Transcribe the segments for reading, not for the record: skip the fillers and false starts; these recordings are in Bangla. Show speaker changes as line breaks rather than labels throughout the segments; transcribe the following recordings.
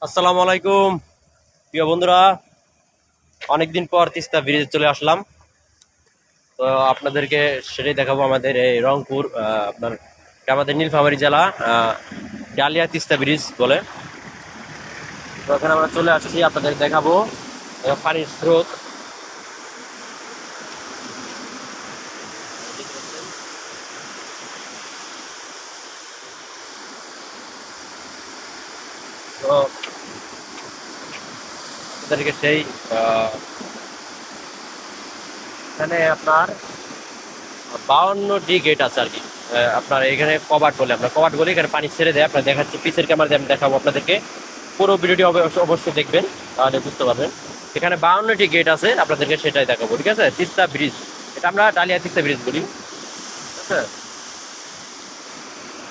আসসালামু আলাইকুম প্রিয় বন্ধুরা। অনেকদিন পর তিস্তা ব্রিজে চলে আসলাম। তো আপনাদেরকে সেটাই দেখাবো। আমাদের এই রংপুর আপনার আমাদের নীলফামারী জেলা ডালিয়া তিস্তা ব্রিজ বলে। তো এখানে আমরা চলে আসছি, আপনাদের দেখাবো পানির স্রোত। তো আপনাদেরকে সেই এখানে আপনার 52টি গেট আছে আর কি। আপনার এখানে কবাট বলে, আমরা কবাট বলে এখানে পানি ছেড়ে দেয়। আপনার দেখাচ্ছি পিছের ক্যামেরা দিয়ে আমি দেখাবো আপনাদেরকে। পুরো ভিডিওটি অবশ্যই দেখবেন, তাহলে বুঝতে পারবেন। এখানে 52টি গেট আছে, আপনাদেরকে সেটাই দেখাবো। ঠিক আছে, তিস্তা ব্রিজ, এটা আমরা ডালিয়া তিস্তা ব্রিজ বলি। ঠিক আছে।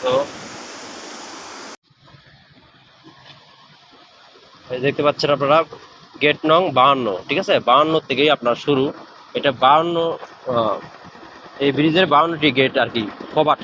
তো এই দেখতে পাচ্ছেন আপনারা গেট নং 52। ঠিক আছে, 52 থেকেই আপনার শুরু। এটা 52, এই ব্রিজের 52টি গেট আর কি, কবাট।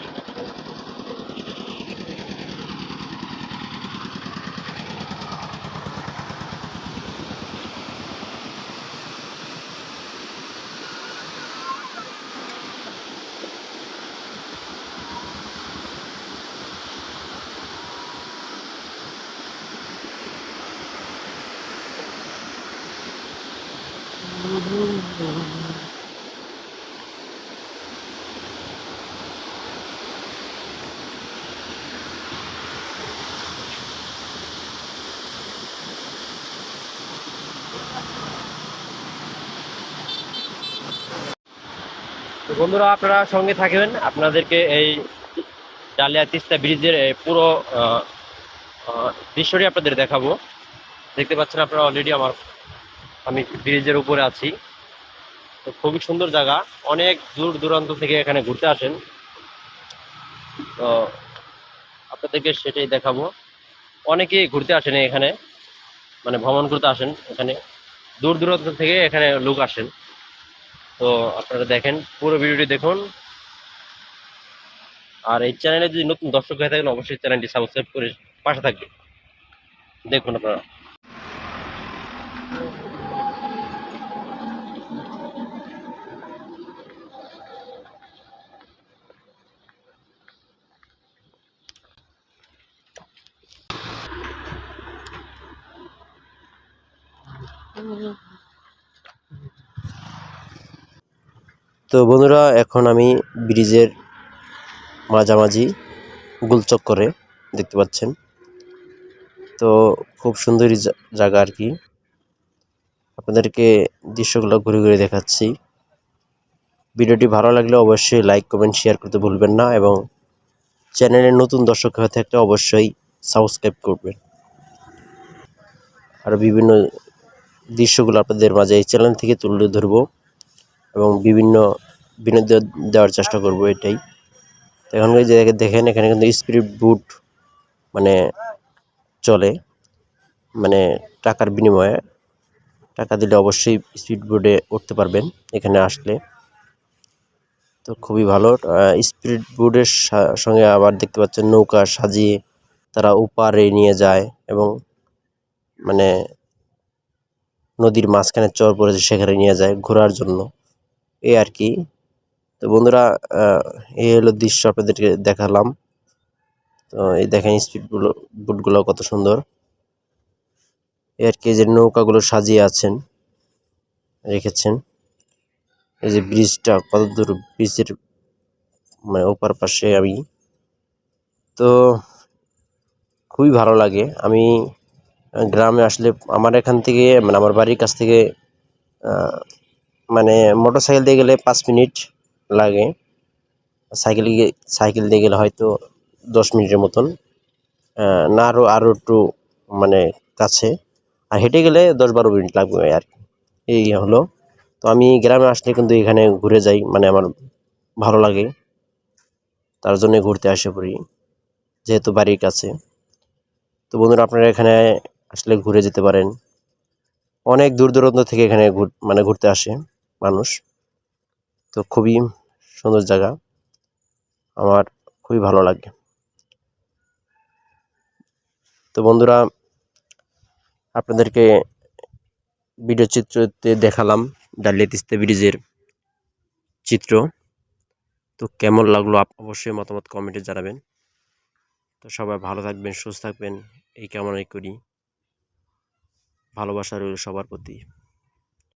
তো বন্ধুরা, আপনারা সঙ্গে থাকবেন, আপনাদেরকে এই ডালিয়া তিস্তা ব্রিজের পুরো দৃশ্যটি আপনাদের দেখাবো। দেখতে পাচ্ছেন আপনারা অলরেডি আমি ব্রিজের উপরে আছি। তো খুবই সুন্দর জায়গা, অনেক দূর দূরান্ত থেকে এখানে ঘুরতে আসেন। তো আপনাদেরকে সেটাই দেখাবো। অনেকেই ঘুরতে আসেন এখানে, মানে ভ্রমণ করতে আসেন এখানে, দূর দূরান্ত থেকে এখানে লোক আসেন। তো আপনারা দেখেন, পুরো ভিডিওটি দেখুন। আর এই চ্যানেলে যদি নতুন দর্শক হয়ে থাকেন, অবশ্যই চ্যানেলটি সাবস্ক্রাইব করে পাশে থাকবে। দেখুন আপনারা। তো বন্ধুরা, এখন আমি ব্রিজের মাঝামাঝি গোলচক্করে, দেখতে পাচ্ছেন। তো খুব সুন্দরই জায়গা আর কি। আপনাদেরকে দৃশ্যগুলো ঘুরে ঘুরে দেখাচ্ছি। ভিডিওটি ভালো লাগলে অবশ্যই লাইক কমেন্ট শেয়ার করতে ভুলবেন না, এবং চ্যানেলের নতুন দর্শক হয়ে থাকলে অবশ্যই সাবস্ক্রাইব করবেন। আর বিভিন্ন দৃশ্যগুলো আপনাদের মাঝে এই চ্যানেল থেকে তুলে ধরবো, এবং বিভিন্ন বিনোদন দেওয়ার চেষ্টা করব, এটাই। তো এখন যে দেখেন, এখানে কিন্তু স্পিড বোট মানে চলে, মানে টাকার বিনিময়ে। টাকা দিলে অবশ্যই স্পিড বোটে উঠতে পারবেন এখানে আসলে। তো খুবই ভালো। স্পিড বোটের সঙ্গে আবার দেখতে পাচ্ছেন নৌকা সাজিয়ে তারা ওপারে নিয়ে যায়, এবং মানে নদীর মাঝখানে চর পড়েছে, সেখানে নিয়ে যায় ঘোরার জন্য, এই আর কি। তো বন্ধুরা, এই হলো দৃশ্য আপনাদেরকে দেখালাম। তো এই দেখেন বুটগুলো কত সুন্দর, এই আর কি। যে নৌকাগুলো সাজিয়ে রেখেছেন, এই যে ব্রিজটা কত দূর, ব্রিজের মানে ওপার পাশে আমি। তো খুবই ভালো লাগে। আমি গ্রামে আসলে আমার এখান থেকে, মানে আমার বাড়ির কাছ থেকে মানে মোটর সাইকেল দিয়ে গেলে 5 মিনিট লাগে। সাইকেল সাইকেল দিয়ে গেলে হয়তো 10 মিনিটের মতন, না আরও একটু মানে কাছে। আর হেঁটে গেলে 10-12 মিনিট লাগবে আর কি, এই হলো। তো আমি গ্রামে আসলে কিন্তু এখানে ঘুরে যাই, মানে আমার ভালো লাগে, তার জন্য ঘুরতে আসে পড়ি, যেহেতু বাড়ির কাছে। তো বন্ধুরা, আপনারা এখানে আসলে ঘুরে যেতে পারেন। অনেক দূর দূরান্ত থেকে এখানে মানে ঘুরতে আসে মানুষ। তো খুবই সুন্দর জায়গা, আমার খুবই ভালো লাগে। তো বন্ধুরা, আপনাদেরকে ভিডিও চিত্রতে দেখালাম ডালিয়া তিস্তা ব্রিজের চিত্র। তো কেমন লাগলো অবশ্যই মতামত কমেন্টে জানাবেন। তো সবাই ভালো থাকবেন, সুস্থ থাকবেন এই কামনাই করি। ভালোবাসা রইল সবার প্রতি।